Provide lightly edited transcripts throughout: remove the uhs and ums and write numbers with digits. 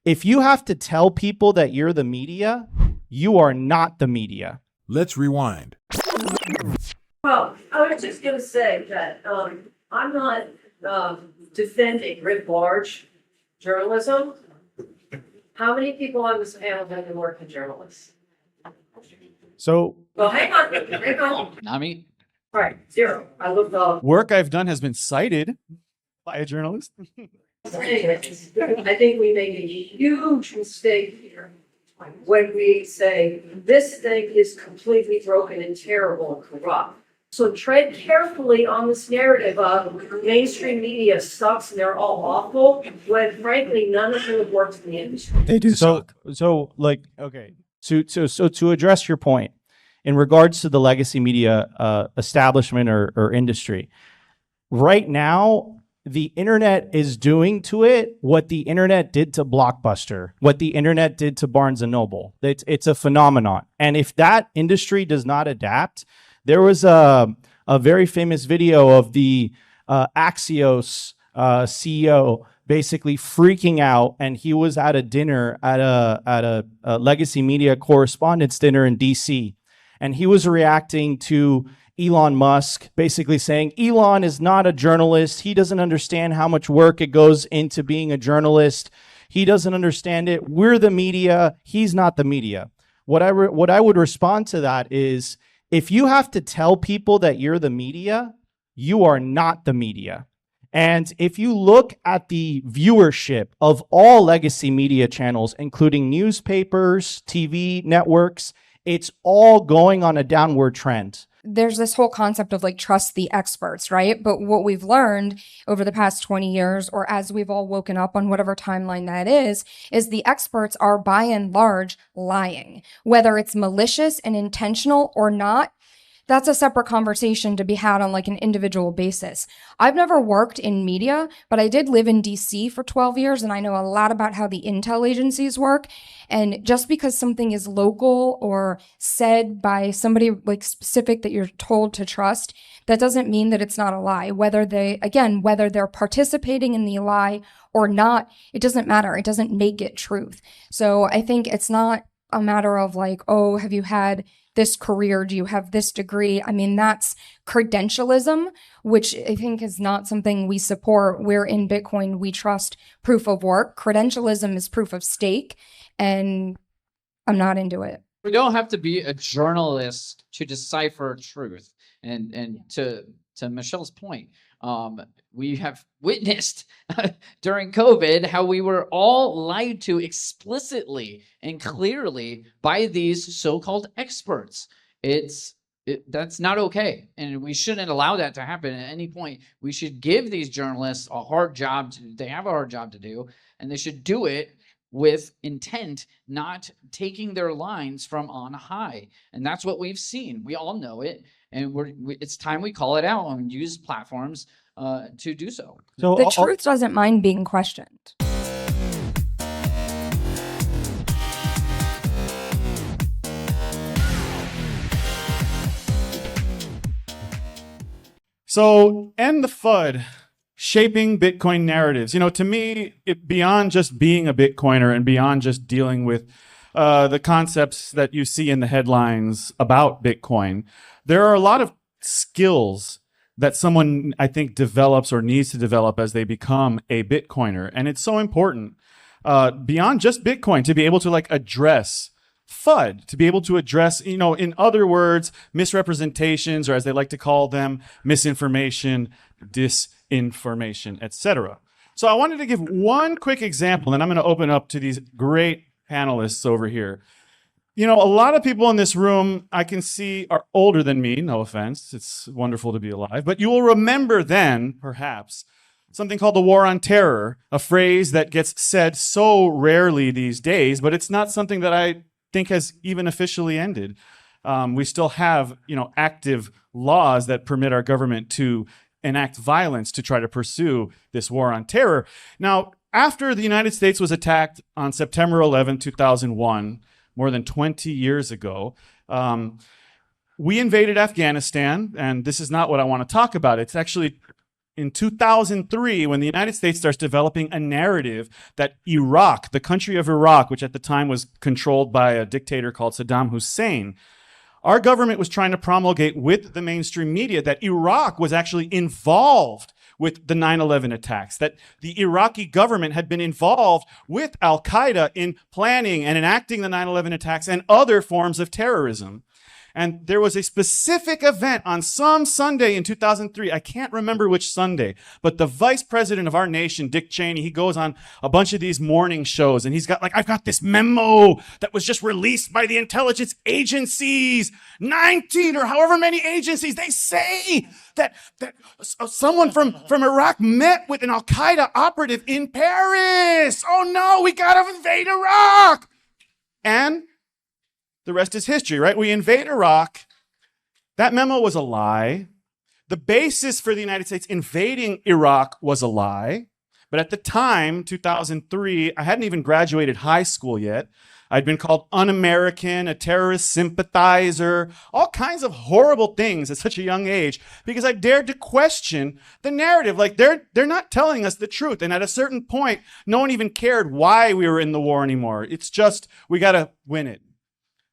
if you have to tell people that you're the media, you are not the media. Let's rewind. Well, I was just going to say that I'm not defending writ large journalism. How many people on this panel have been working journalists? So, Well, hang on. Not me. Right, zero. I looked up. work I've done has been cited by a journalist. Anyways, I think we make a huge mistake here when we say this thing is completely broken and terrible and corrupt. So tread carefully on this narrative of mainstream media sucks and they're all awful, when frankly none of them have worked in the industry. They do suck. So like, okay. So to address your point, in regards to the legacy media establishment or industry, right now, the internet is doing to it what the internet did to Blockbuster, what the internet did to Barnes and Noble. It's a phenomenon. And if that industry does not adapt, there was a very famous video of the Axios CEO basically freaking out, and he was at a dinner at a legacy media correspondence dinner in DC, and he was reacting to Elon Musk, basically saying Elon is not a journalist. He doesn't understand how much work it goes into being a journalist. He doesn't understand it. We're the media. He's not the media. What I would respond to that is, if you have to tell people that you're the media, you are not the media. And if you look at the viewership of all legacy media channels, including newspapers, TV networks, it's all going on a downward trend. There's this whole concept of like trust the experts, right? But what we've learned over the past 20 years, or as we've all woken up on whatever timeline that is the experts are by and large lying. Whether it's malicious and intentional or not, that's a separate conversation to be had on like an individual basis. I've never worked in media, but I did live in DC for 12 years, and I know a lot about how the intel agencies work. And just because something is local or said by somebody like specific that you're told to trust, that doesn't mean that it's not a lie. Whether they're participating in the lie or not, it doesn't matter. It doesn't make it truth. So I think it's not a matter of like, oh, have you had this career? Do you have this degree? I mean, that's credentialism, which I think is not something we support. Where in Bitcoin, we trust proof of work. Credentialism is proof of stake, and I'm not into it. We don't have to be a journalist to decipher truth. And to Michelle's point, we have witnessed during COVID how we were all lied to explicitly and clearly by these so-called experts. That's not okay, and we shouldn't allow that to happen at any point. We should give these journalists a hard job. They have a hard job to do, and they should do it with intent, not taking their lines from on high. And that's what we've seen. We all know it, and it's time we call it out and use platforms to do so. So the truth doesn't mind being questioned. So, end the FUD, shaping Bitcoin narratives. You know, to me, beyond just being a Bitcoiner and beyond just dealing with the concepts that you see in the headlines about Bitcoin, there are a lot of skills that someone, I think, develops or needs to develop as they become a Bitcoiner. And it's so important, beyond just Bitcoin, to be able to like address FUD, to be able to address, you know, in other words, misrepresentations, or as they like to call them, misinformation, disinformation, etc. So I wanted to give one quick example, and I'm going to open up to these great panelists over here. You know, a lot of people in this room I can see are older than me, no offense. It's wonderful to be alive. But you will remember then, perhaps, something called the War on Terror, a phrase that gets said so rarely these days, but it's not something that I think has even officially ended. We still have, you know, active laws that permit our government to enact violence to try to pursue this war on terror. Now, after the United States was attacked on September 11, 2001, more than 20 years ago, we invaded Afghanistan, and this is not what I want to talk about. It's actually in 2003, when the United States starts developing a narrative that Iraq, the country of Iraq, which at the time was controlled by a dictator called Saddam Hussein, our government was trying to promulgate with the mainstream media that Iraq was actually involved with the 9/11 attacks, that the Iraqi government had been involved with Al-Qaeda in planning and enacting the 9/11 attacks and other forms of terrorism. And there was a specific event on some Sunday in 2003. I can't remember which Sunday, but the vice president of our nation, Dick Cheney, he goes on a bunch of these morning shows and he's got I've got this memo that was just released by the intelligence agencies, 19 or however many agencies. They say that someone from Iraq met with an Al-Qaeda operative in Paris. Oh no, we gotta invade Iraq. And the rest is history, right? We invade Iraq. That memo was a lie. The basis for the United States invading Iraq was a lie. But at the time, 2003, I hadn't even graduated high school yet. I'd been called un-American, a terrorist sympathizer, all kinds of horrible things at such a young age because I dared to question the narrative. They're not telling us the truth. And at a certain point, no one even cared why we were in the war anymore. It's just, we got to win it.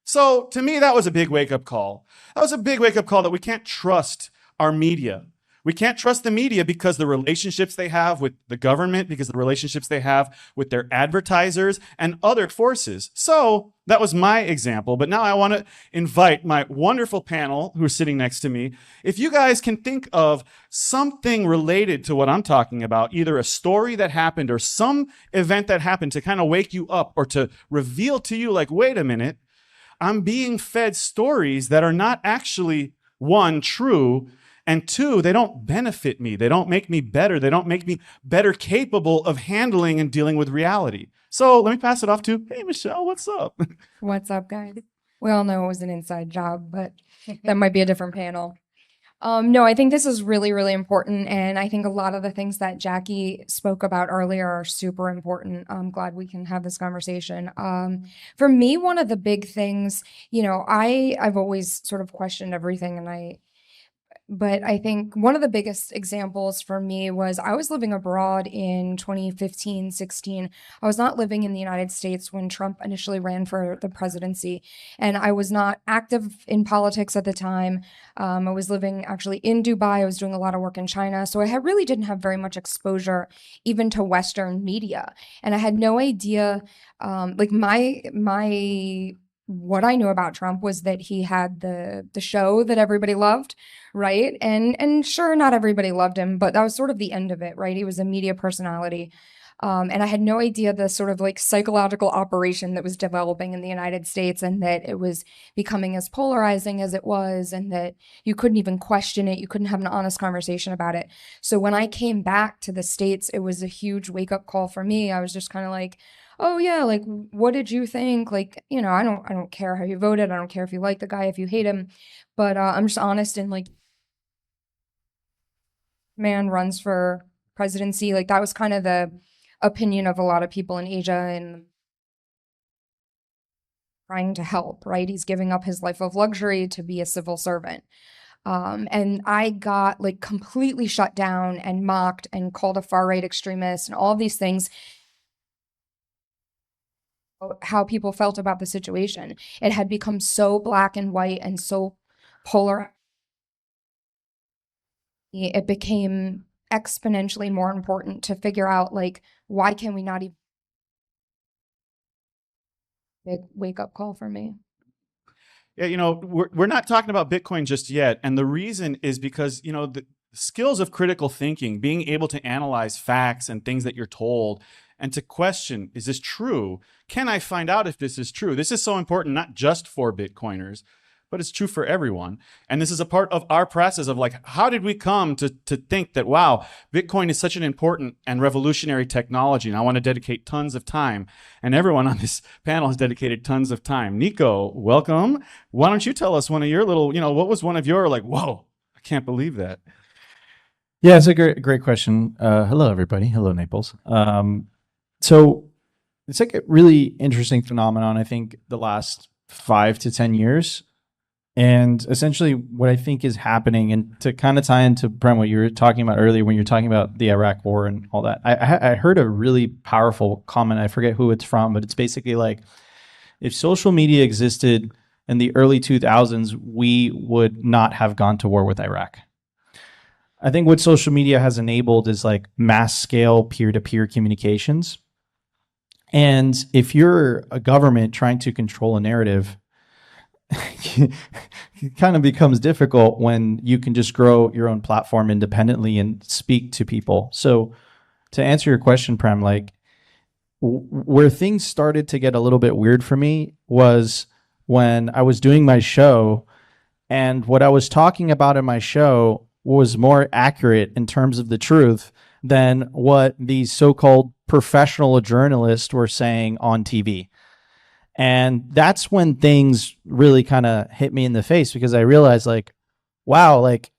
So to me, that was a big wake-up call. That was a big wake-up call that we can't trust our media. We can't trust the media because the relationships they have with the government, because the relationships they have with their advertisers and other forces. So that was my example. But now I want to invite my wonderful panel who are sitting next to me. If you guys can think of something related to what I'm talking about, either a story that happened or some event that happened to kind of wake you up or to reveal to you, wait a minute, I'm being fed stories that are not actually, one, true, and two, they don't benefit me. They don't make me better. They don't make me better capable of handling and dealing with reality. So let me pass it off to, hey, Michelle, what's up? What's up, guys? We all know it was an inside job, but that might be a different panel. No, I think this is really, really important. And I think a lot of the things that Jackie spoke about earlier are super important. I'm glad we can have this conversation. For me, one of the big things, I've always sort of questioned everything but I think one of the biggest examples for me was I was living abroad in 2015, 16. I was not living in the United States when Trump initially ran for the presidency, and I was not active in politics at the time. I was living actually in Dubai. I was doing a lot of work in China, so I really didn't have very much exposure even to Western media, and I had no idea. What I knew about Trump was that he had the show that everybody loved, right? And sure, not everybody loved him, but that was sort of the end of it, right? He was a media personality. And I had no idea the sort of psychological operation that was developing in the United States and that it was becoming as polarizing as it was and that you couldn't even question it. You couldn't have an honest conversation about it. So when I came back to the States, it was a huge wake-up call for me. I was just kind of oh yeah, what did you think? I don't care how you voted. I don't care if you like the guy, if you hate him, but I'm just honest and man runs for presidency. That was kind of the opinion of a lot of people in Asia and trying to help, right? He's giving up his life of luxury to be a civil servant. And I got completely shut down and mocked and called a far-right extremist and all of these things. How people felt about the situation. It had become so black and white and so polar. It became exponentially more important to figure out why can we not even big wake-up call for me. Yeah, we're not talking about Bitcoin just yet. And the reason is because, the skills of critical thinking, being able to analyze facts and things that you're told and to question, is this true? Can I find out if this is true? This is so important, not just for Bitcoiners, but it's true for everyone. And this is a part of our process of how did we come to think that, wow, Bitcoin is such an important and revolutionary technology. And I want to dedicate tons of time. And everyone on this panel has dedicated tons of time. Nico, welcome. Why don't you tell us one of your little, what was one of your whoa, I can't believe that. Yeah, it's a great question. Hello, everybody. Hello, Naples. So it's a really interesting phenomenon. I think the last 5 to 10 years, And essentially, what I think is happening, and to kind of tie into Prem, what you were talking about earlier when you're talking about the Iraq War and all that, I heard a really powerful comment. I forget who it's from, but it's basically like, if social media existed in the early 2000s, we would not have gone to war with Iraq. I think what social media has enabled is like mass scale peer-to-peer communications. And if you're a government trying to control a narrative, it kind of becomes difficult when you can just grow your own platform independently and speak to people. So to answer your question, Prem, like where things started to get a little bit weird for me was when I was doing my show, and what I was talking about in my show was more accurate in terms of the truth than what these so-called professional journalists were saying on TV. And that's when things really kind of hit me in the face, because I realized like, wow, like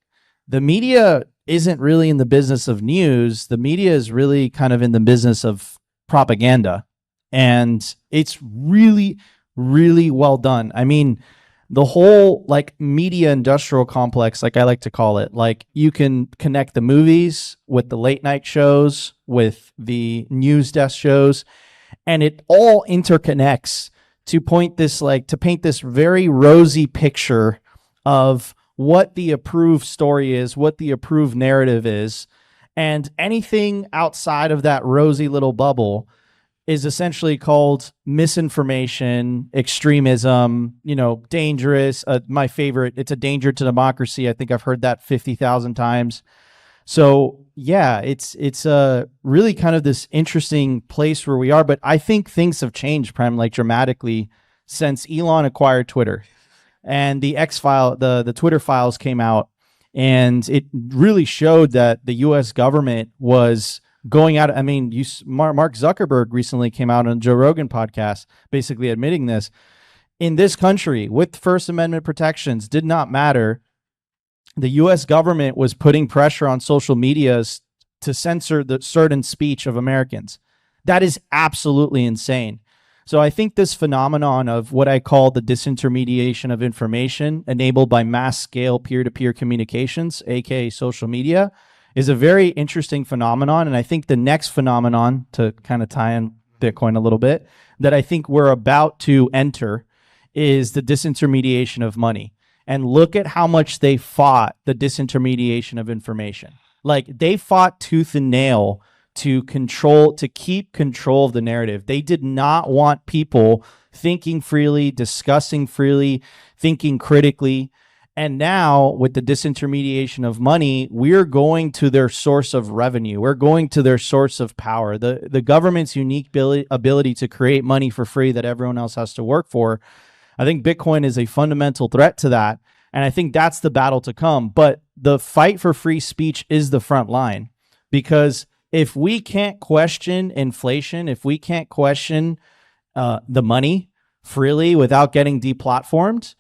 the media isn't really in the business of news. The media is really kind of in the business of propaganda. And it's really, really well done. I mean, the whole like media industrial complex, like I like to call it, like you can connect the movies with the late night shows, with the news desk shows, and it all interconnects to paint this very rosy picture of what the approved story is, what the approved narrative is. And anything outside of that rosy little bubble is essentially called misinformation, extremism, dangerous. My favorite, it's a danger to democracy. I think I've heard that 50,000 times. So yeah, it's really kind of this interesting place where we are. But I think things have changed, Prem, like dramatically since Elon acquired Twitter, and the the Twitter files came out, and it really showed that the U.S. government was going out. I mean, Mark Zuckerberg recently came out on Joe Rogan podcast, basically admitting this. In this country, with First Amendment protections, did not matter. The U.S. government was putting pressure on social medias to censor the certain speech of Americans. That is absolutely insane. So I think this phenomenon of what I call the disintermediation of information enabled by mass scale peer-to-peer communications, aka social media, is a very interesting phenomenon. And I think the next phenomenon, to kind of tie in Bitcoin a little bit, that I think we're about to enter is the disintermediation of money. And look at how much they fought the disintermediation of information. Like they fought tooth and nail to keep control of the narrative. They did not want people thinking freely, discussing freely, thinking critically. And now with the disintermediation of money, we're going to their source of revenue. We're going to their source of power. The government's unique ability to create money for free that everyone else has to work for. I think Bitcoin is a fundamental threat to that. And I think that's the battle to come. But the fight for free speech is the front line, because if we can't question inflation, if we can't question the money freely without getting deplatformed,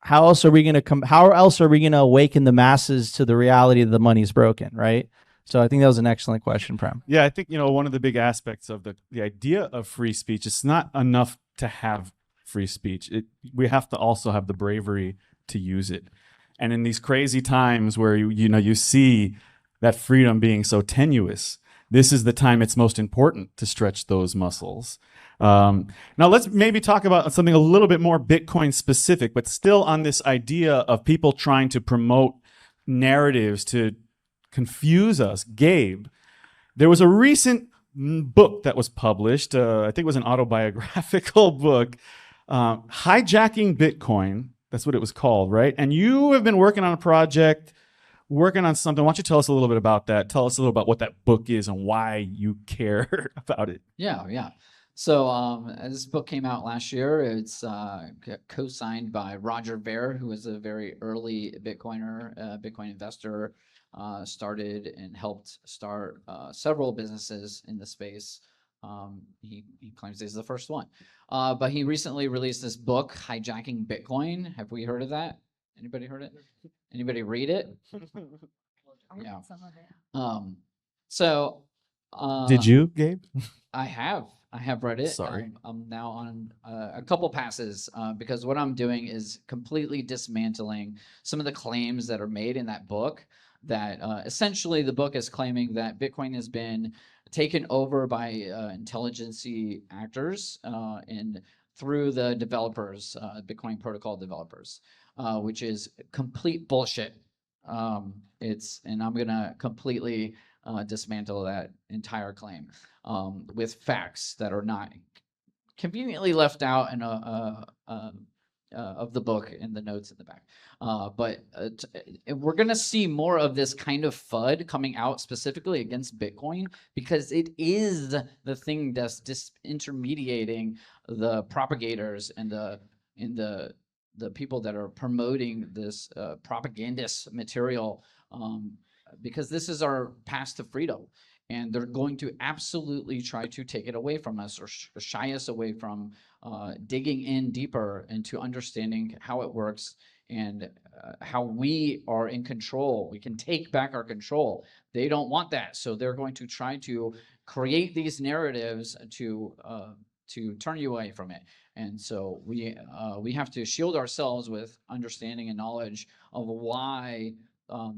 how else are we going to awaken the masses to the reality that the money's broken, right? So I think that was an excellent question, Prem. Yeah, I think one of the big aspects of the idea of free speech, it's not enough to have free speech. We have to also have the bravery to use it. And in these crazy times where you see that freedom being so tenuous, this is the time it's most important to stretch those muscles. Now let's maybe talk about something a little bit more Bitcoin specific, but still on this idea of people trying to promote narratives to confuse us. Gabe, there was a recent book that was published. I think it was an autobiographical book, Hijacking Bitcoin. That's what it was called, right? And you have been working on a project, working on something. Why don't you tell us a little bit about that? Tell us a little about what that book is and why you care about it. Yeah. So this book came out last year. It's co-signed by Roger Ver, who is a very early Bitcoiner, Bitcoin investor, started and helped start several businesses in the space. He claims he's the first one. But he recently released this book, Hijacking Bitcoin. Have we heard of that? Anybody heard it? Anybody read it? Yeah. So Did you, Gabe? I have read it. Sorry. I'm now on a couple passes because what I'm doing is completely dismantling some of the claims that are made in that book. That essentially the book is claiming that Bitcoin has been taken over by intelligency actors and through the developers, Bitcoin protocol developers, which is complete bullshit. And I'm gonna completely dismantle that entire claim with facts that are not conveniently left out in of the book in the notes in the back. We're going to see more of this kind of FUD coming out specifically against Bitcoin because it is the thing that's disintermediating the propagators and the people that are promoting this propagandist material because this is our path to freedom. And they're going to absolutely try to take it away from us or shy us away from digging in deeper into understanding how it works and how we are in control. We can take back our control. They don't want that. So they're going to try to create these narratives to turn you away from it. And so we have to shield ourselves with understanding and knowledge of why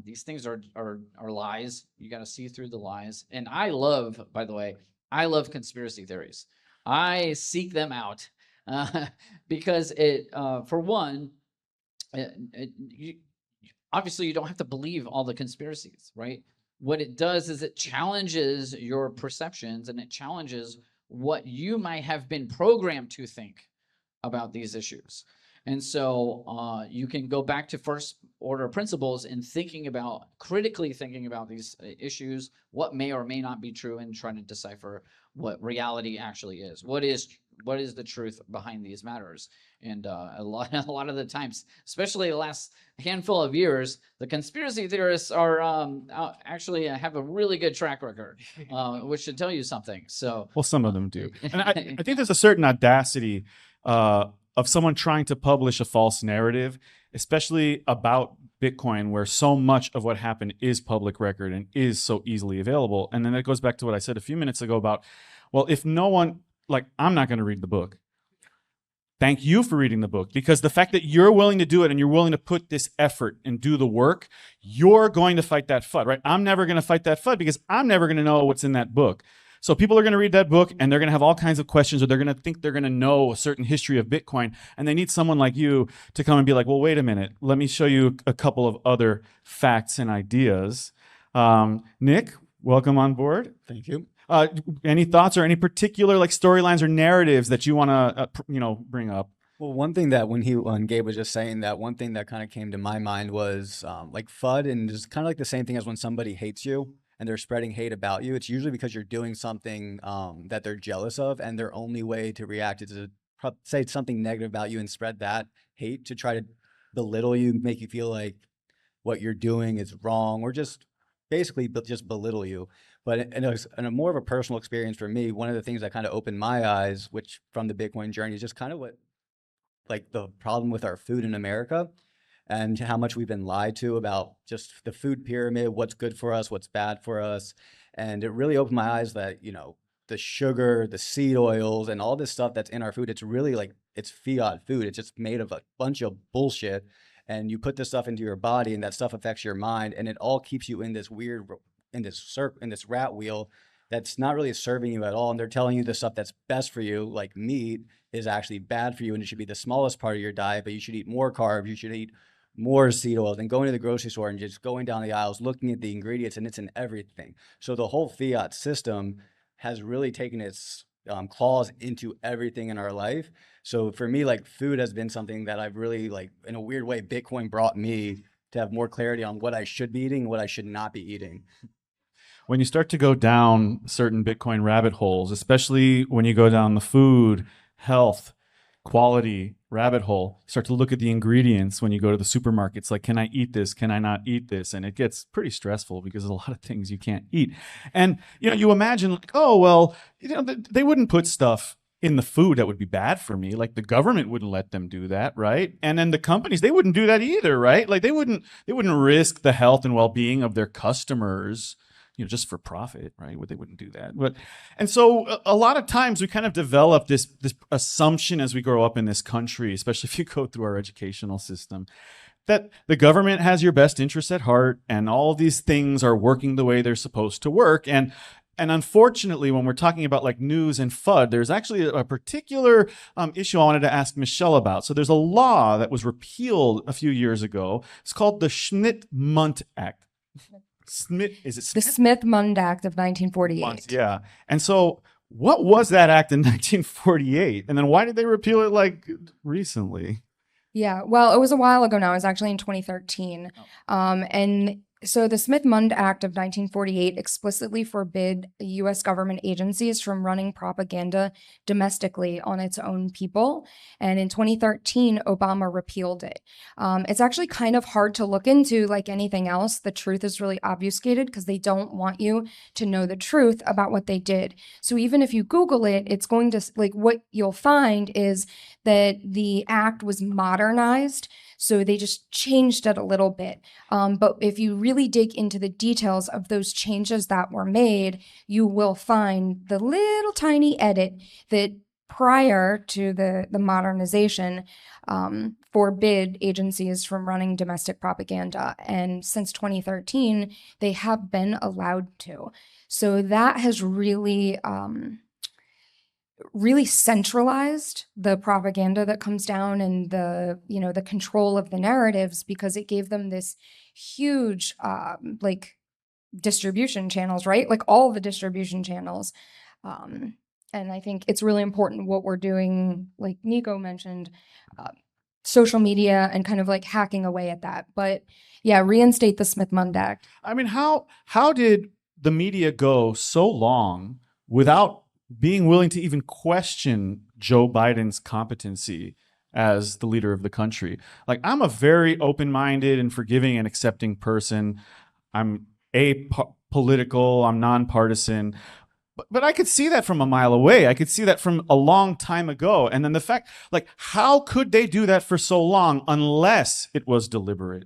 these things are lies. You got to see through the lies. And I love, by the way, I love conspiracy theories. I seek them out because for one, obviously you don't have to believe all the conspiracies, right? What it does is it challenges your perceptions and it challenges what you might have been programmed to think about these issues. And so you can go back to first order principles and critically thinking about these issues, what may or may not be true, and trying to decipher what reality actually is. What is the truth behind these matters? And a lot of the times, especially the last handful of years, the conspiracy theorists are actually have a really good track record, which should tell you something. So, well, some of them do, and I think there's a certain audacity of someone trying to publish a false narrative, especially about Bitcoin, where so much of what happened is public record and is so easily available. And then that goes back to what I said a few minutes ago about, well, if no one, like, I'm not going to read the book. Thank you for reading the book, because the fact that you're willing to do it and you're willing to put this effort and do the work, you're going to fight that FUD, right? I'm never going to fight that FUD because I'm never going to know what's in that book. So people are going to read that book and they're going to have all kinds of questions, or they're going to think they're going to know a certain history of Bitcoin. And they need someone like you to come and be like, well, wait a minute, let me show you a couple of other facts and ideas. Nick, welcome on board. Thank you. Any thoughts or any particular like storylines or narratives that you want to, bring up? Well, one thing that when Gabe was just saying that, one thing that kind of came to my mind was like FUD, and it's kind of like the same thing as when somebody hates you and they're spreading hate about you. It's usually because you're doing something that they're jealous of, and their only way to react is to say something negative about you and spread that hate to try to belittle you, make you feel like what you're doing is wrong, or just basically just belittle you. But in a more of a personal experience for me, one of the things that kind of opened my eyes, which from the Bitcoin journey, is just kind of like the problem with our food in America and how much we've been lied to about just the food pyramid, what's good for us, what's bad for us. And it really opened my eyes that, the sugar, the seed oils, and all this stuff that's in our food, it's really like, it's fiat food. It's just made of a bunch of bullshit. And you put this stuff into your body, and that stuff affects your mind, and it all keeps you in this weird, in this rat wheel that's not really serving you at all. And they're telling you the stuff that's best for you, like meat, is actually bad for you, and it should be the smallest part of your diet, but you should eat more carbs, you should eat more seed oils, and going to the grocery store and just going down the aisles, looking at the ingredients, and it's in everything. So the whole fiat system has really taken its claws into everything in our life. So for me, like, food has been something that I've really, like, in a weird way, Bitcoin brought me to have more clarity on what I should be eating, what I should not be eating. When you start to go down certain Bitcoin rabbit holes, especially when you go down the food, health, quality rabbit hole, start to look at the ingredients when you go to the supermarkets, like, can I eat this? Can I not eat this? And it gets pretty stressful because there's a lot of things you can't eat. And, you imagine, like, oh, well, they wouldn't put stuff in the food that would be bad for me. Like, the government wouldn't let them do that, right? And then the companies, they wouldn't do that either, right? Like, they wouldn't risk the health and well-being of their customers just for profit, right? They wouldn't do that. And so a lot of times we kind of develop this assumption as we grow up in this country, especially if you go through our educational system, that the government has your best interests at heart and all of these things are working the way they're supposed to work. And unfortunately, when we're talking about like news and FUD, there's actually a particular issue I wanted to ask Michelle about. So there's a law that was repealed a few years ago. It's called the Schmidt-Mundt Act. Is it The Smith? Smith-Mundt Act of 1948. Yeah. And so what was that act in 1948? And then why did they repeal it like recently? Yeah, well, it was a while ago now. It was actually in 2013. And so the Smith-Mundt Act of 1948 explicitly forbid U.S. government agencies from running propaganda domestically on its own people. And in 2013, Obama repealed it. It's actually kind of hard to look into like anything else. The truth is really obfuscated because they don't want you to know the truth about what they did. So even if you Google it, it's going to, like, what you'll find is that the act was modernized. So they just changed it a little bit. But if you really dig into the details of those changes that were made, you will find the little tiny edit that prior to the modernization forbid agencies from running domestic propaganda. And since 2013, they have been allowed to. So that has really centralized the propaganda that comes down and the control of the narratives, because it gave them this huge like distribution channels, right? Like all the distribution channels. And I think it's really important what we're doing, like Nico mentioned, social media and kind of like hacking away at that. But yeah, reinstate the Smith-Mundt Act. I mean, how did the media go so long without being willing to even question Joe Biden's competency as the leader of the country? Like, I'm a very open-minded and forgiving and accepting person. I'm apolitical, I'm nonpartisan. But I could see that from a mile away. I could see that from a long time ago. And then the fact, like, how could they do that for so long unless it was deliberate?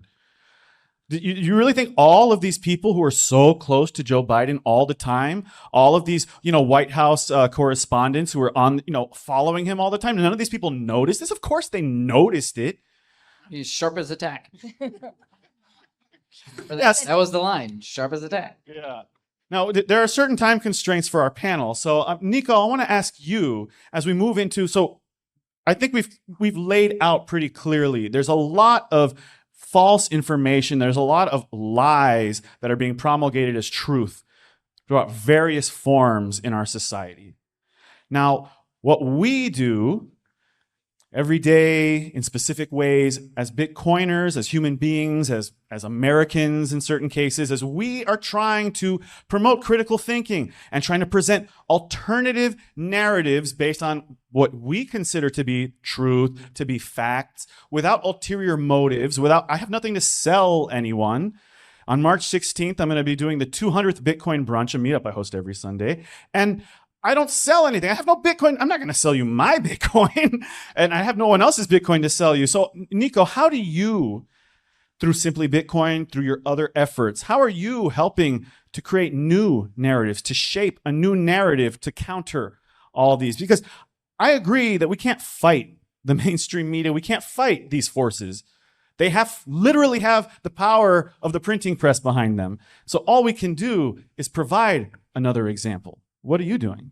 Do you really think all of these people who are so close to Joe Biden all the time, all of these, White House correspondents who are on, following him all the time, none of these people noticed this? Of course they noticed it. He's sharp as a tack. Yes. That was the line. Sharp as a tack. Yeah. Now, there are certain time constraints for our panel. So, Nico, I want to ask you as we move into, so I think we've laid out pretty clearly. There's a lot of false information. There's a lot of lies that are being promulgated as truth throughout various forms in our society. Now, what we do every day in specific ways as Bitcoiners, as human beings, as Americans in certain cases, as we are trying to promote critical thinking and trying to present alternative narratives based on what we consider to be truth, to be facts, without ulterior motives, I have nothing to sell anyone. On March 16th, I'm going to be doing the 200th Bitcoin brunch, a meetup I host every Sunday. And I don't sell anything. I have no Bitcoin. I'm not going to sell you my Bitcoin, and I have no one else's Bitcoin to sell you. So, Nico, how do you, through Simply Bitcoin, through your other efforts, how are you helping to create new narratives, to shape a new narrative to counter all these? Because I agree that we can't fight the mainstream media. We can't fight these forces. They literally have the power of the printing press behind them. So all we can do is provide another example. What are you doing?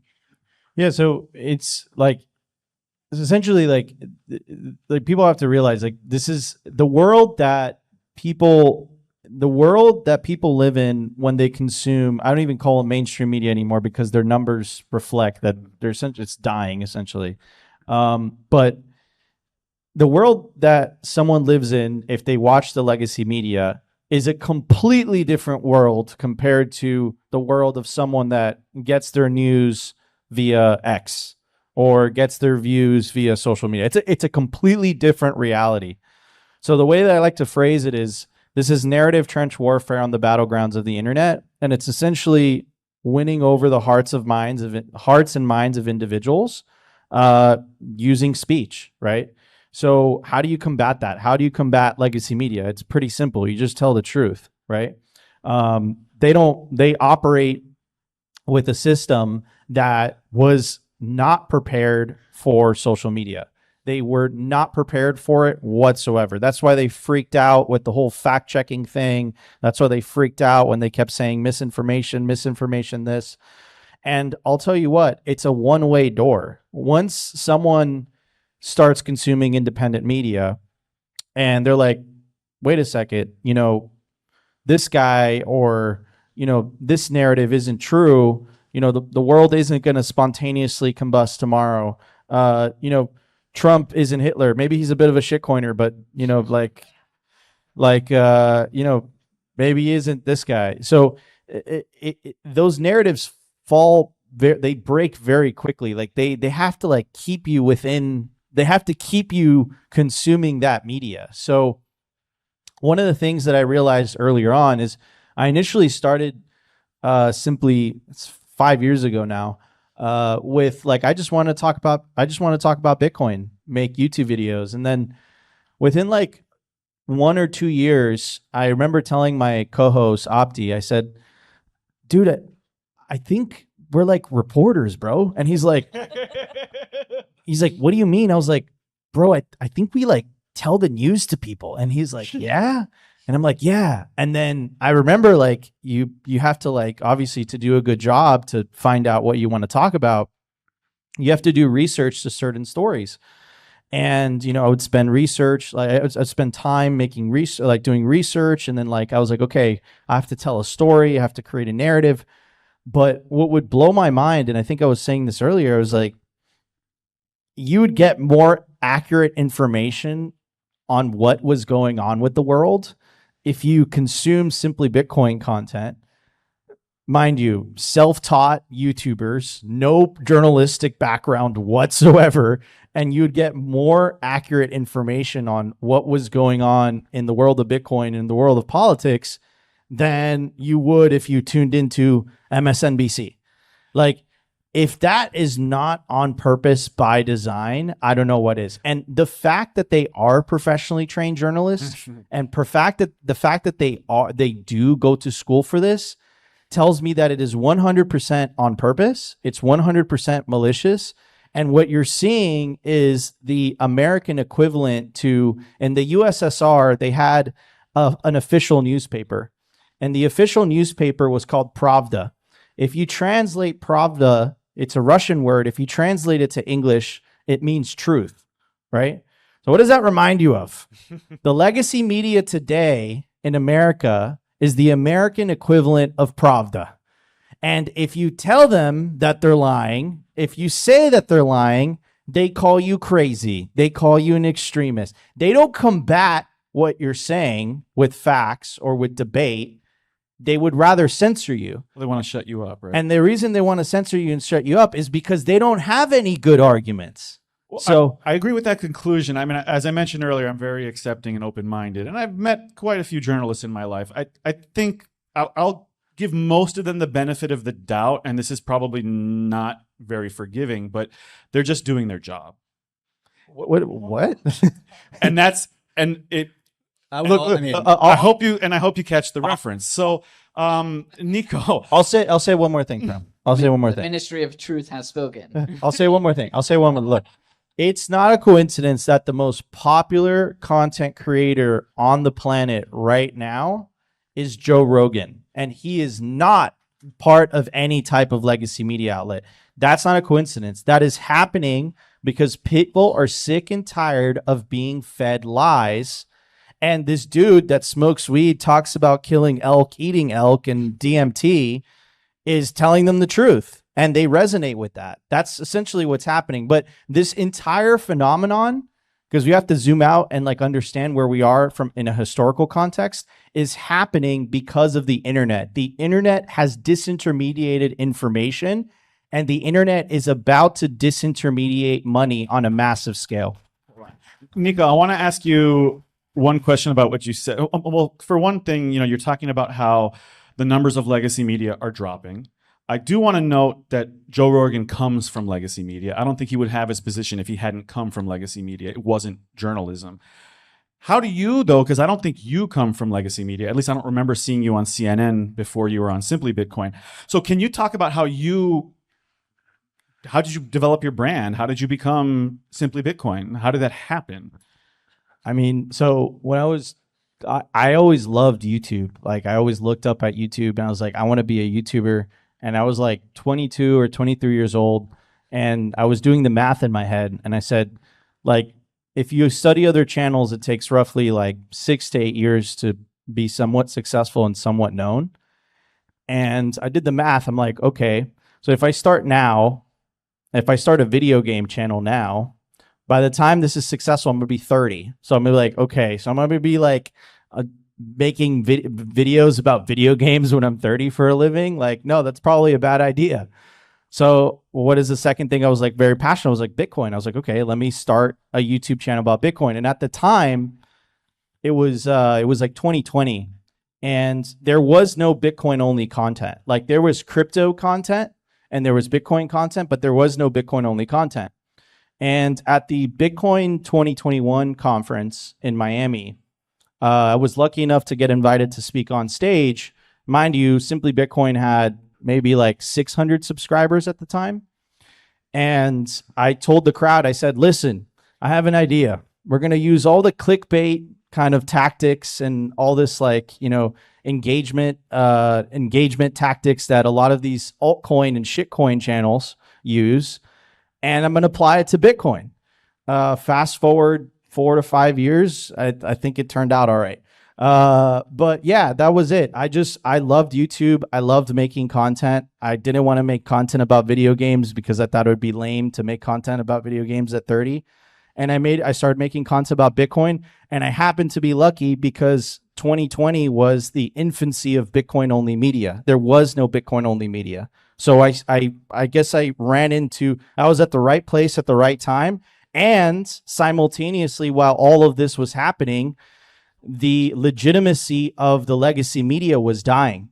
Yeah, so it's essentially like people have to realize, like, this is the world that people live in when they consume. I don't even call them mainstream media anymore because their numbers reflect that it's dying essentially. But the world that someone lives in, if they watch the legacy media, is a completely different world compared to the world of someone that gets their news via X or gets their views via social media. It's a completely different reality. So the way that I like to phrase it is, this is narrative trench warfare on the battlegrounds of the internet, and it's essentially winning over the hearts and minds of individuals using speech, right? So how do you combat that? How do you combat legacy media? It's pretty simple. You just tell the truth, right? they operate with a system that was not prepared for social media. They were not prepared for it whatsoever. That's why they freaked out with the whole fact checking thing. That's why they freaked out when they kept saying misinformation, this. And I'll tell you what, it's a one-way door. Once someone starts consuming independent media and they're like, wait a second, this guy or, this narrative isn't true. The world isn't going to spontaneously combust tomorrow. Trump isn't Hitler. Maybe he's a bit of a shitcoiner, but maybe he isn't this guy. So those narratives they break very quickly. Like they have to keep you within. They have to keep you consuming that media. So one of the things that I realized earlier on is I initially started simply, it's 5 years ago now, with I just want to talk about Bitcoin, make YouTube videos. And then within 1 or 2 years, I remember telling my co-host Opti, I said, dude, I think we're reporters, bro. And he's like, what do you mean? I was like, bro, I think we tell the news to people. And he's like, yeah. And I'm like, yeah. And then I remember you have to obviously to do a good job to find out what you want to talk about, you have to do research to certain stories. And, I would spend I'd spend time making research, doing research. And then I was like, okay, I have to tell a story. I have to create a narrative. But what would blow my mind, and I think I was saying this earlier, I was you would get more accurate information on what was going on with the world if you consume simply Bitcoin content. Mind you, self-taught YouTubers, no journalistic background whatsoever, and you'd get more accurate information on what was going on in the world of Bitcoin and in the world of politics than you would if you tuned into MSNBC. If that is not on purpose by design, I don't know what is. And the fact that they are professionally trained journalists and the fact that they do go to school for this tells me that it is 100% on purpose. It's 100% malicious. And what you're seeing is the American equivalent to, in the USSR, they had an official newspaper. And the official newspaper was called Pravda. If you translate Pravda, it's a Russian word. If you translate it to English, it means truth, right? So what does that remind you of? The legacy media today in America is the American equivalent of Pravda. And if you tell them that they're lying, if you say that they're lying, they call you crazy. They call you an extremist. They don't combat what you're saying with facts or with debate. They would rather censor you. Well, they want to shut you up, right? And the reason they want to censor you and shut you up is because they don't have any good arguments. Well, So I agree with that conclusion. I mean, as I mentioned earlier, I'm very accepting and open-minded, and I've met quite a few journalists in my life. I think I'll give most of them the benefit of the doubt, and this is probably not very forgiving, but they're just doing their job. what? And that's and it. I hope you catch the reference. So, Nico, I'll say one more thing, Prem. I'll say one more The thing. Ministry of Truth has spoken. I'll say one more thing. Look, it's not a coincidence that the most popular content creator on the planet right now is Joe Rogan, and he is not part of any type of legacy media outlet. That's not a coincidence. That is happening because people are sick and tired of being fed lies. And this dude that smokes weed, talks about killing elk, eating elk, and DMT is telling them the truth. And they resonate with that. That's essentially what's happening. But this entire phenomenon, because we have to zoom out and understand where we are from in a historical context, is happening because of the internet. The internet has disintermediated information, and the internet is about to disintermediate money on a massive scale. Nico, I want to ask you one question about what you said. Well, for one thing, you're talking about how the numbers of legacy media are dropping. I do want to note that Joe Rogan comes from legacy media. I don't think he would have his position if he hadn't come from legacy media. It wasn't journalism. How do you, though, because I don't think you come from legacy media, at least I don't remember seeing you on CNN before you were on Simply Bitcoin. So can you talk about how did you develop your brand? How did you become Simply Bitcoin? How did that happen? I mean, so when I always loved YouTube. Like I always looked up at YouTube and I was like, I want to be a YouTuber. And I was like 22 or 23 years old. And I was doing the math in my head. And I said, like, if you study other channels, it takes roughly like 6 to 8 years to be somewhat successful and somewhat known. And I did the math. I'm like, okay, so if I start a video game channel now, by the time this is successful, I'm gonna be 30. So I'm gonna be like, okay, so I'm gonna be like making videos about video games when I'm 30 for a living. Like, no, that's probably a bad idea. So what is the second thing I was like very passionate? I was like Bitcoin. I was like, okay, let me start a YouTube channel about Bitcoin. And at the time, it was like 2020, and there was no Bitcoin only content. Like there was crypto content and there was Bitcoin content, but there was no Bitcoin only content. And at the Bitcoin 2021 conference in Miami, I was lucky enough to get invited to speak on stage. Mind you, Simply Bitcoin had maybe like 600 subscribers at the time. And I told the crowd, I said, listen, I have an idea. We're going to use all the clickbait kind of tactics and all this like, engagement tactics that a lot of these altcoin and shitcoin channels use. And I'm going to apply it to Bitcoin. Fast forward 4 to 5 years, I think it turned out all right. But yeah, that was it. I loved YouTube. I loved making content. I didn't want to make content about video games because I thought it would be lame to make content about video games at 30. And I started making content about Bitcoin. And I happened to be lucky because 2020 was the infancy of Bitcoin only media. There was no Bitcoin only media. So I guess I was at the right place at the right time. And simultaneously, while all of this was happening, the legitimacy of the legacy media was dying.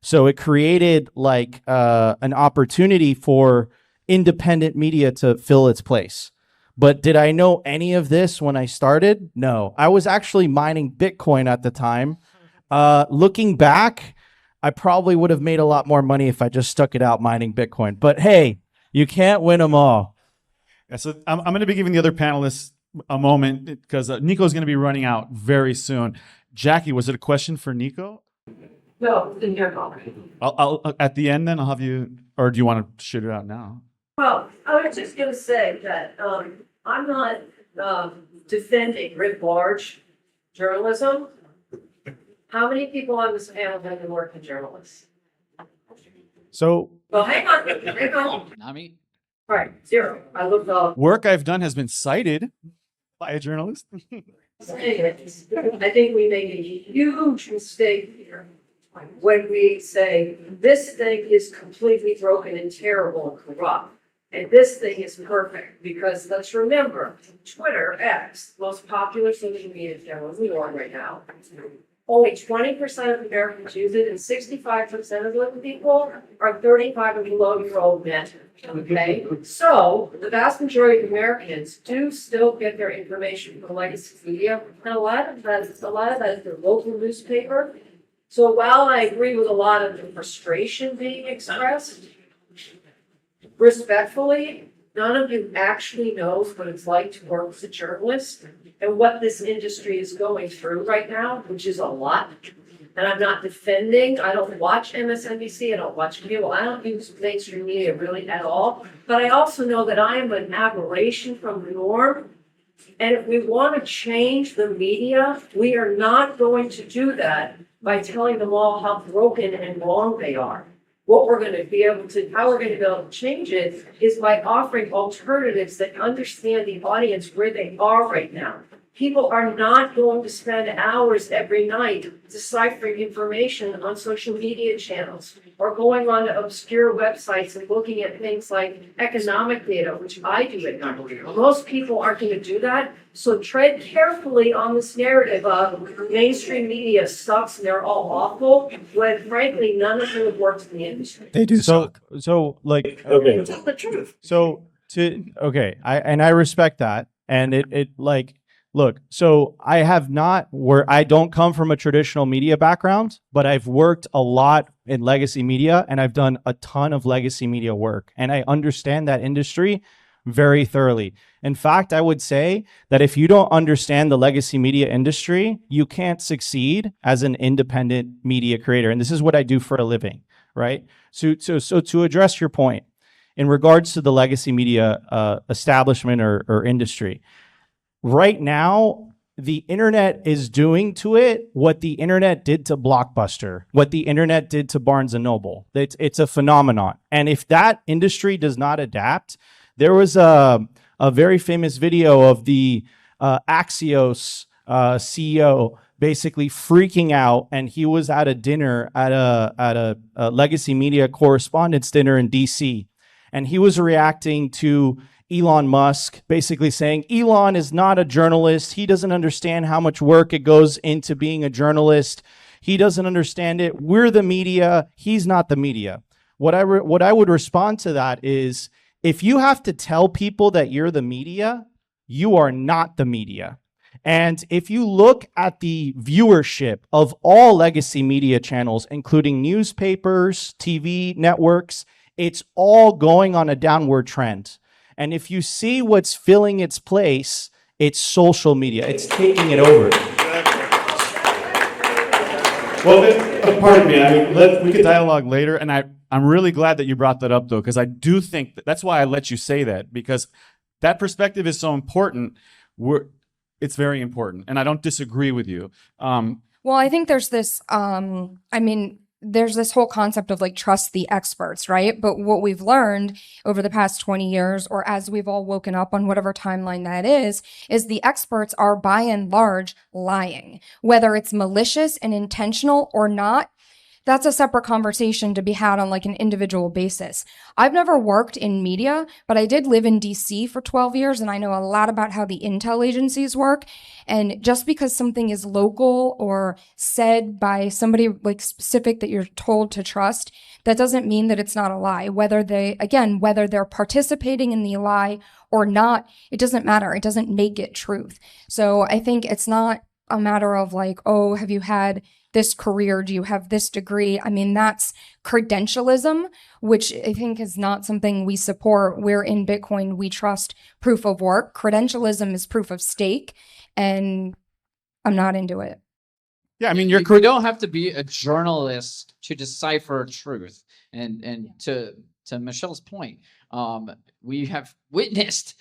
So it created like an opportunity for independent media to fill its place. But did I know any of this when I started? No. I was actually mining Bitcoin at the time. Looking back, I probably would have made a lot more money if I just stuck it out mining Bitcoin. But hey, you can't win them all. Yeah, so I'm going to be giving the other panelists a moment because Nico's going to be running out very soon. Jackie, was it a question for Nico? No, didn't hear about it. I'll at the end then I'll have you, or do you want to shoot it out now? Well, I was just gonna say that, I'm not, defending writ large journalism. How many people on this panel have been working journalists? So Well, hang on. Not me. Right, 0. I looked up. Work I've done has been cited by a journalist. Anyways, I think we make a huge mistake here when we say this thing is completely broken and terrible and corrupt, and this thing is perfect. Because let's remember, Twitter, X, most popular social media channel in New York right now, only 20% of Americans use it, and 65% of the people are 35 and below-year-old men. Okay, so the vast majority of Americans do still get their information from legacy media, and a lot of that is their local newspaper. So while I agree with a lot of the frustration being expressed, respectfully, none of you actually knows what it's like to work as a journalist and what this industry is going through right now, which is a lot. And I'm not defending, I don't watch MSNBC, I don't watch cable, I don't use mainstream media really at all. But I also know that I am an aberration from the norm. And if we want to change the media, we are not going to do that by telling them all how broken and wrong they are. What we're going to be able to, how we're going to be able to change it is by offering alternatives that understand the audience where they are right now. People are not going to spend hours every night deciphering information on social media channels or going on to obscure websites and looking at things like economic data, which I do at night. Most people aren't going to do that. So tread carefully on this narrative of mainstream media sucks and they're all awful, when frankly, none of them have worked in the industry. They do so suck. like okay. Tell the truth. I respect that. And it like Look, so I don't come from a traditional media background, but I've worked a lot in legacy media and I've done a ton of legacy media work and I understand that industry very thoroughly. In fact, I would say that if you don't understand the legacy media industry, you can't succeed as an independent media creator. And this is what I do for a living, right? So to address your point, in regards to the legacy media establishment or industry, right now, the internet is doing to it what the internet did to Blockbuster, what the internet did to Barnes and Noble. It's a phenomenon. And if that industry does not adapt, there was a very famous video of the Axios CEO basically freaking out, and he was at a dinner at a legacy media correspondence dinner in DC, and he was reacting to Elon Musk, basically saying Elon is not a journalist. He doesn't understand how much work it goes into being a journalist. He doesn't understand it. We're the media. He's not the media. What I would respond to that is, if you have to tell people that you're the media, you are not the media. And if you look at the viewership of all legacy media channels, including newspapers, TV networks, it's all going on a downward trend. And if you see what's filling its place, it's social media. It's taking it over. Well, pardon me. We could dialogue later, and I'm really glad that you brought that up, though, because I do think that's why I let you say that, because that perspective is so important. It's very important, and I don't disagree with you. Well, I think there's this, there's this whole concept of like trust the experts, right? But what we've learned over the past 20 years, or as we've all woken up on whatever timeline that is the experts are by and large lying. Whether it's malicious and intentional or not, that's a separate conversation to be had on like an individual basis. I've never worked in media, but I did live in DC for 12 years and I know a lot about how the intel agencies work. And just because something is local or said by somebody like specific that you're told to trust, that doesn't mean that it's not a lie. Whether they're participating in the lie or not, it doesn't matter. It doesn't make it truth. So I think it's not a matter of like, oh, have you had this career? Do you have this degree? I mean, that's credentialism, which I think is not something we support. We're in Bitcoin, we trust proof of work. Credentialism is proof of stake, and I'm not into it. Yeah, I mean, you don't have to be a journalist to decipher truth. And to Michelle's point, we have witnessed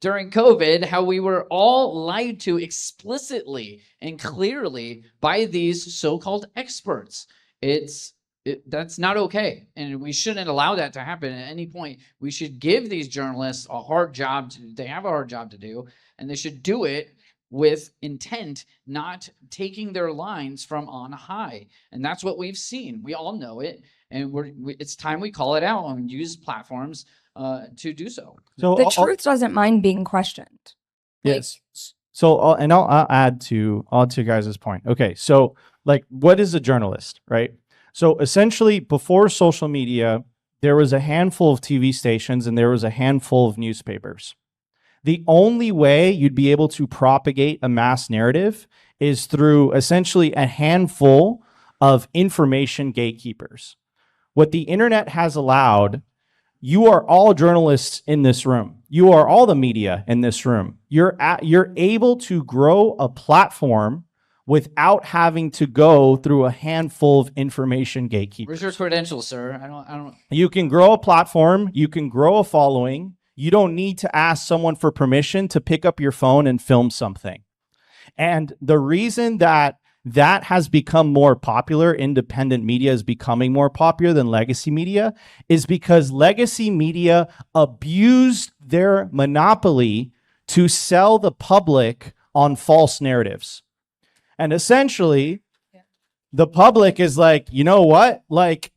during COVID how we were all lied to explicitly and clearly by these so-called experts. That's not okay, and we shouldn't allow that to happen at any point. We should give these journalists a hard job. They have a hard job to do, and they should do it with intent, not taking their lines from on high. And that's what we've seen. We all know it, and it's time we call it out and use platforms to do so. So the truth doesn't mind being questioned. Yes. So I'll add to guys' point. Okay, so like, what is a journalist, right? So essentially, before social media, there was a handful of TV stations and there was a handful of newspapers. The only way you'd be able to propagate a mass narrative is through essentially a handful of information gatekeepers. What the internet has allowed, you are all journalists in this room. You are all the media in this room. You're able to grow a platform without having to go through a handful of information gatekeepers. Where's your credentials, sir? I don't. You can grow a platform. You can grow a following. You don't need to ask someone for permission to pick up your phone and film something. And the reason that has become more popular, independent media is becoming more popular than legacy media, is because legacy media abused their monopoly to sell the public on false narratives. And essentially, the public is like, you know what? Like,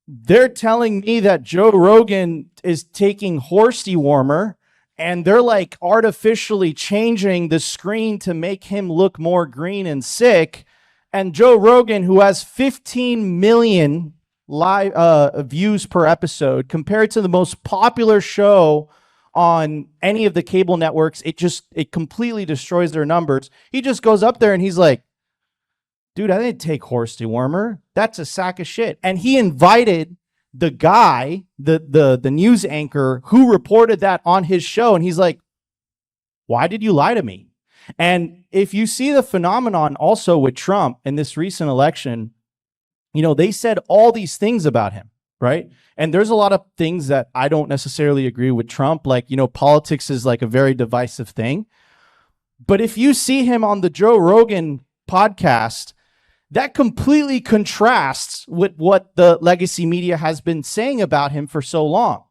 they're telling me that Joe Rogan is taking horse dewormer, and they're like artificially changing the screen to make him look more green and sick. And Joe Rogan, who has 15 million live views per episode, compared to the most popular show on any of the cable networks. It completely destroys their numbers. He just goes up there and he's like, dude, I didn't take horse dewormer. That's a sack of shit. And he invited the guy, the news anchor who reported that on his show. And he's like, why did you lie to me? And if you see the phenomenon also with Trump in this recent election, you know, they said all these things about him, right? And there's a lot of things that I don't necessarily agree with Trump. Like, you know, politics is like a very divisive thing. But if you see him on the Joe Rogan podcast, that completely contrasts with what the legacy media has been saying about him for so long.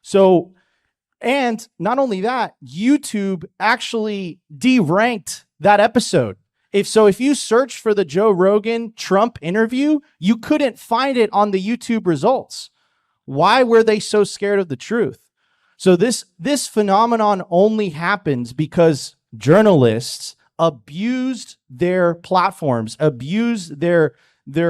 So, and not only that, YouTube actually deranked that episode. If you search for the Joe Rogan Trump interview, you couldn't find it on the YouTube results. Why were they so scared of the truth? So this phenomenon only happens because journalists abused their platforms, abused their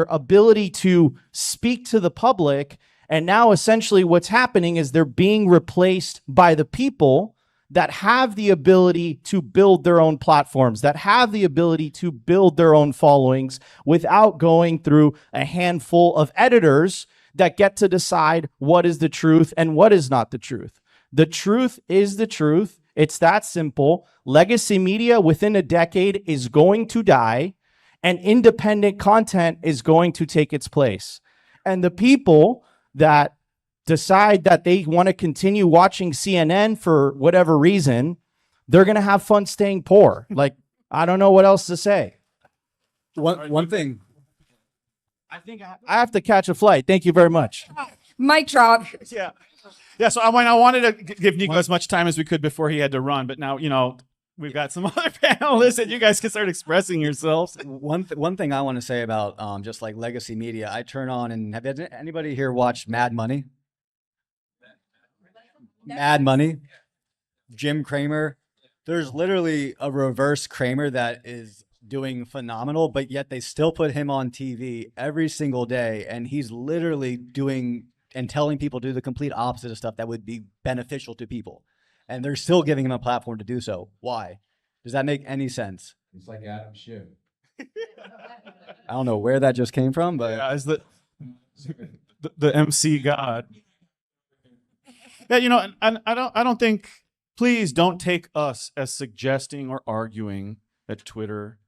ability to speak to the public. And now essentially what's happening is they're being replaced by the people that have the ability to build their own platforms, that have the ability to build their own followings without going through a handful of editors that get to decide what is the truth and what is not the truth. The truth is the truth. It's that simple. Legacy media within a decade is going to die, and independent content is going to take its place. And the people that decide that they want to continue watching CNN for whatever reason, they're going to have fun staying poor. Like, I don't know what else to say. One thing. I think I have to catch a flight. Thank you very much. Mic drop. Yeah. Yeah, so I wanted to give Nico as much time as we could before he had to run, but now, you know, we've got some other panelists and you guys can start expressing yourselves. One thing I want to say about just like legacy media, I turn on and have anybody here watched Mad Money? Mad Money, Jim Cramer. There's literally a reverse Cramer that is doing phenomenal, but yet they still put him on TV every single day, and he's literally doing and telling people to do the complete opposite of stuff that would be beneficial to people. And they're still giving him a platform to do so. Why? Does that make any sense? It's like Adam Schiff. I don't know where that just came from, but Yeah, as the MC God. Yeah, you know, and I don't think, please don't take us as suggesting or arguing that Twitter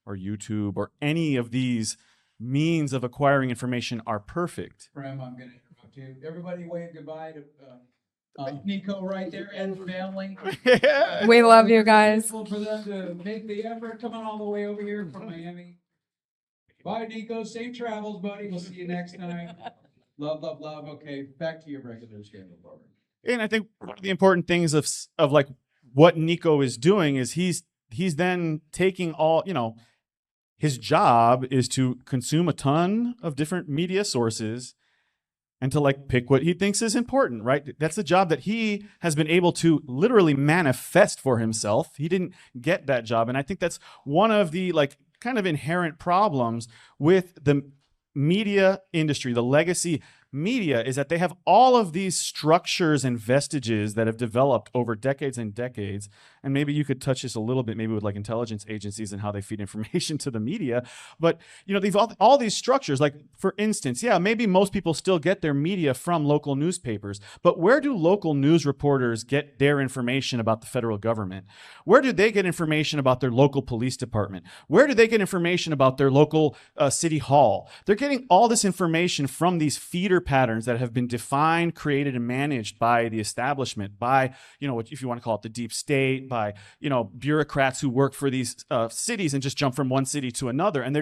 or YouTube or any of these means of acquiring information are perfect. Prem, I'm going to interrupt you. Everybody wave goodbye to Nico right there and family. We love you guys. Grateful for them to make the effort coming all the way over here from Miami. Bye, Nico. Safe travels, buddy. We'll see you next time. Love, love, love. Okay, back to your regular schedule, Barbara. And I think one of the important things of like what Nico is doing is he's then taking all, you know, his job is to consume a ton of different media sources and to like pick what he thinks is important, right? That's the job that he has been able to literally manifest for himself. He didn't get that job. And I think that's one of the like kind of inherent problems with the media industry, the legacy media, is that they have all of these structures and vestiges that have developed over decades and decades. And maybe you could touch this a little bit, maybe with like intelligence agencies and how they feed information to the media. But, you know, they've all these structures, like for instance, yeah, maybe most people still get their media from local newspapers, but where do local news reporters get their information about the federal government? Where do they get information about their local police department? Where do they get information about their local city hall? They're getting all this information from these feeder patterns that have been defined, created, and managed by the establishment, by, you know, if you want to call it the deep state, by, you know, bureaucrats who work for these cities and just jump from one city to another. And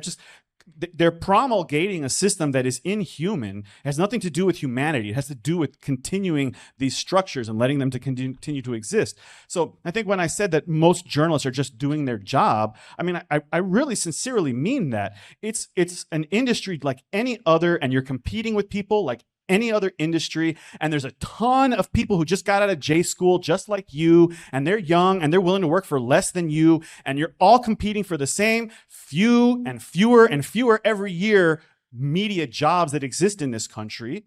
they're promulgating a system that is inhuman. It has nothing to do with humanity. It has to do with continuing these structures and letting them to continue to exist. So I think when I said that most journalists are just doing their job, I mean, I really sincerely mean that. It's an industry like any other, and you're competing with people like any other industry, and there's a ton of people who just got out of J school just like you, and they're young and they're willing to work for less than you, and you're all competing for the same few and fewer and fewer every year media jobs that exist in this country.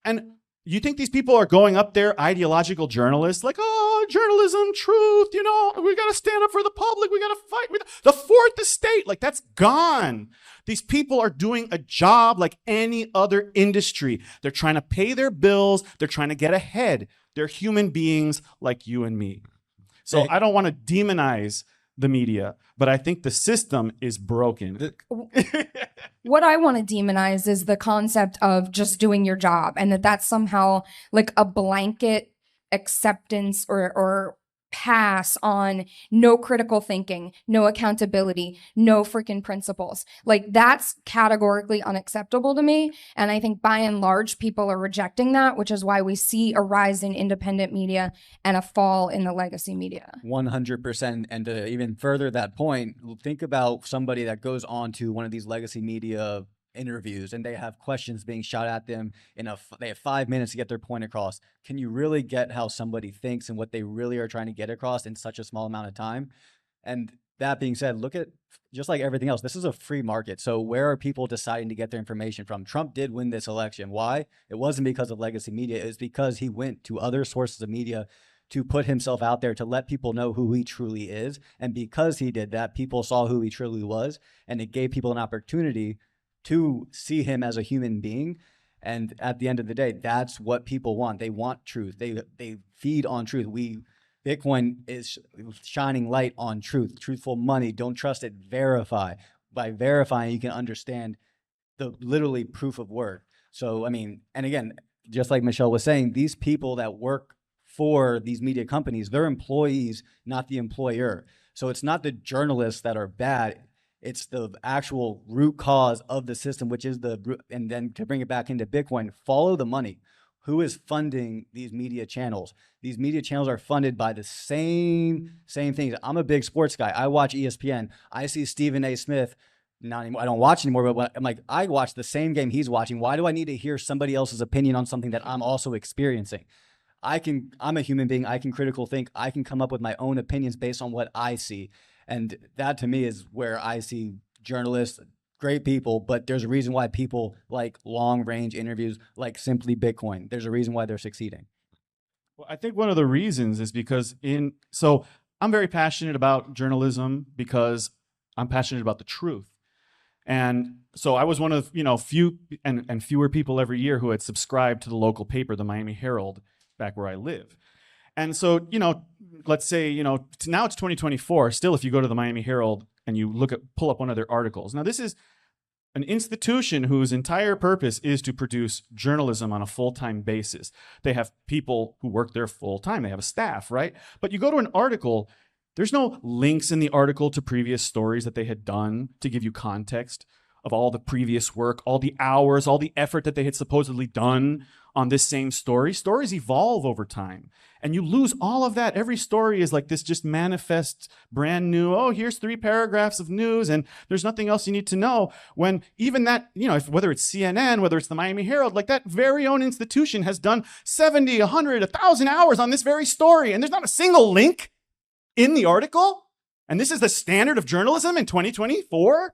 And You think these people are going up there, ideological journalists, like, oh, journalism, truth, you know, we got to stand up for the public. We got to fight with the fourth estate. Like, that's gone. These people are doing a job like any other industry. They're trying to pay their bills. They're trying to get ahead. They're human beings like you and me. So I don't want to demonize the media, but I think the system is broken. What I want to demonize is the concept of just doing your job, and that's somehow like a blanket acceptance or pass on no critical thinking, no accountability, no freaking principles. Like, that's categorically unacceptable to me. And I think by and large, people are rejecting that, which is why we see a rise in independent media and a fall in the legacy media. 100%. And to even further that point, think about somebody that goes on to one of these legacy media interviews and they have questions being shot at them they have 5 minutes to get their point across. Can you really get how somebody thinks and what they really are trying to get across in such a small amount of time? And that being said, look at, just like everything else, this is a free market. So where are people deciding to get their information from? Trump did win this election. Why? It wasn't because of legacy media. It was because he went to other sources of media to put himself out there, to let people know who he truly is. And because he did that, people saw who he truly was, and it gave people an opportunity to see him as a human being. And at the end of the day, that's what people want. They want truth. They feed on truth. Bitcoin is shining light on truth. Truthful money. Don't trust it. Verify. By verifying, you can understand the literally proof of work. So, I mean, and again, just like Michelle was saying, these people that work for these media companies, they're employees, not the employer. So it's not the journalists that are bad. It's the actual root cause of the system, which is and then to bring it back into Bitcoin, follow the money. Who is funding these media channels? These media channels are funded by the same things. I'm a big sports guy. I watch ESPN. I see Stephen A. Smith, not anymore. I don't watch anymore, but I'm like, I watch the same game he's watching. Why do I need to hear somebody else's opinion on something that I'm also experiencing? I'm a human being. I can critical think. I can come up with my own opinions based on what I see. And that to me is where I see journalists, great people, but there's a reason why people like long range interviews, like Simply Bitcoin. There's a reason why they're succeeding. Well, I think one of the reasons is because so I'm very passionate about journalism because I'm passionate about the truth. And so I was one of, few and fewer people every year who had subscribed to the local paper, the Miami Herald, back where I live. And so, let's say, now it's 2024. Still, if you go to the Miami Herald and you pull up one of their articles. Now, this is an institution whose entire purpose is to produce journalism on a full-time basis. They have people who work there full-time. They have a staff, right? But you go to an article, there's no links in the article to previous stories that they had done to give you context of all the previous work, all the hours, all the effort that they had supposedly done on this same story. Stories evolve over time, and you lose all of that. Every story is like this just manifest brand new, oh, here's 3 paragraphs of news, and there's nothing else you need to know. When even that, whether it's CNN, whether it's the Miami Herald, like that very own institution has done 70, 100, 1,000 hours on this very story, and there's not a single link in the article. And this is the standard of journalism in 2024?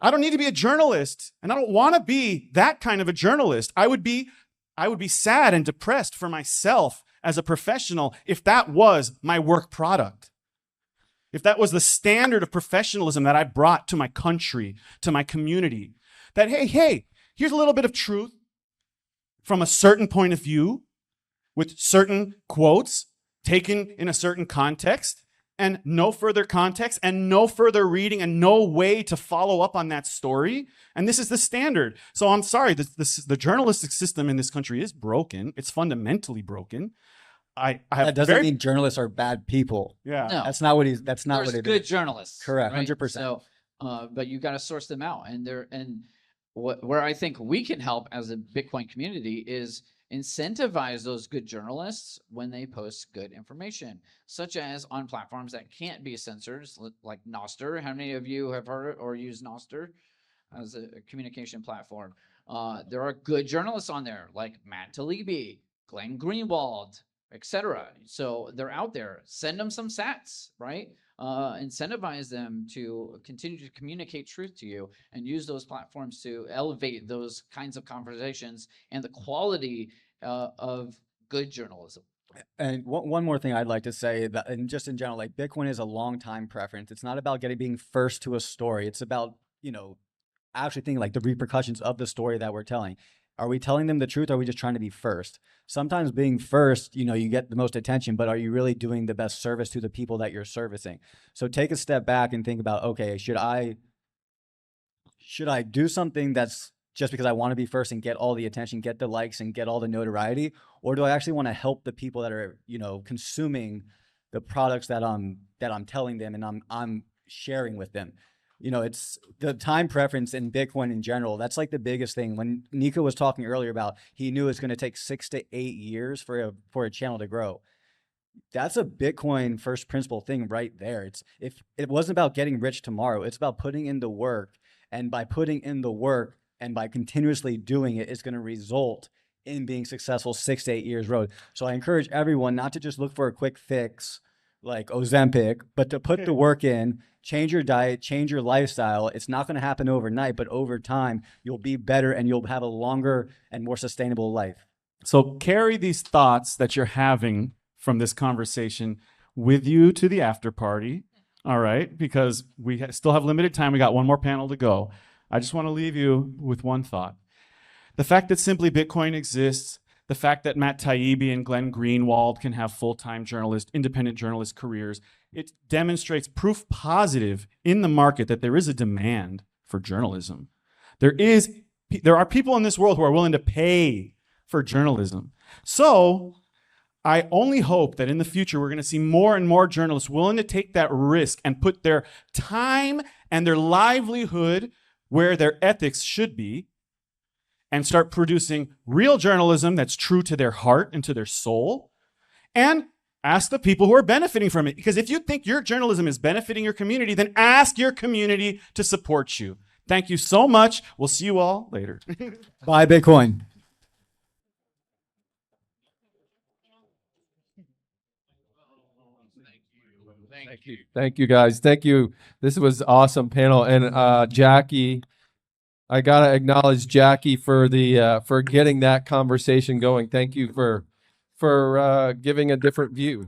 I don't need to be a journalist, and I don't want to be that kind of a journalist. I would be sad and depressed for myself as a professional if that was my work product. If that was the standard of professionalism that I brought to my country, to my community. That, hey, here's a little bit of truth from a certain point of view with certain quotes taken in a certain context, and no further context and no further reading and no way to follow up on that story. And this is the standard. So I'm sorry, the journalistic system in this country is broken. It's fundamentally broken. That doesn't mean journalists are bad people. Yeah. No. That's not what it There's is. good journalists. Correct, right? 100%. So, but you got to source them out, where I think we can help as a Bitcoin community is incentivize those good journalists when they post good information, such as on platforms that can't be censored, like Nostr. How many of you have heard or used Nostr as a communication platform? There are good journalists on there, like Matt Taibbi, Glenn Greenwald, etc. So they're out there. Send them some sats, right? incentivize them to continue to communicate truth to you and use those platforms to elevate those kinds of conversations and the quality of good journalism. And one more thing I'd like to say that, and just in general, like Bitcoin is a long time preference. It's not about being first to a story. It's about, actually thinking like the repercussions of the story that we're telling. Are we telling them the truth? Or are we just trying to be first? Sometimes being first, you get the most attention, but are you really doing the best service to the people that you're servicing? So take a step back and think about, okay, should I do something that's just because I want to be first and get all the attention, get the likes and get all the notoriety? Or do I actually want to help the people that are, consuming the products that I'm telling them and I'm sharing with them? It's the time preference in Bitcoin in general. That's like the biggest thing. When Nico was talking earlier about, he knew it's going to take 6 to 8 years for a channel to grow. That's a Bitcoin first principle thing right there. If it wasn't about getting rich tomorrow, it's about putting in the work. And by putting in the work and by continuously doing it, it's going to result in being successful 6 to 8 years road. So I encourage everyone not to just look for a quick fix like Ozempic, but to put the work in, change your diet, change your lifestyle. It's not going to happen overnight, but over time, you'll be better and you'll have a longer and more sustainable life. So carry these thoughts that you're having from this conversation with you to the after party, all right? Because we still have limited time. We got one more panel to go. I just want to leave you with one thought. The fact that Simply Bitcoin exists, the fact that Matt Taibbi and Glenn Greenwald can have full-time independent journalist careers, it demonstrates proof positive in the market that there is a demand for journalism. There are people in this world who are willing to pay for journalism. So I only hope that in the future we're going to see more and more journalists willing to take that risk and put their time and their livelihood where their ethics should be, and start producing real journalism that's true to their heart and to their soul, and ask the people who are benefiting from it. Because if you think your journalism is benefiting your community, then ask your community to support you. Thank you so much. We'll see you all later. Buy Bitcoin. Thank you, guys. Thank you. This was awesome panel. And Jackie, I gotta acknowledge Jackie for getting that conversation going. Thank you for giving a different view.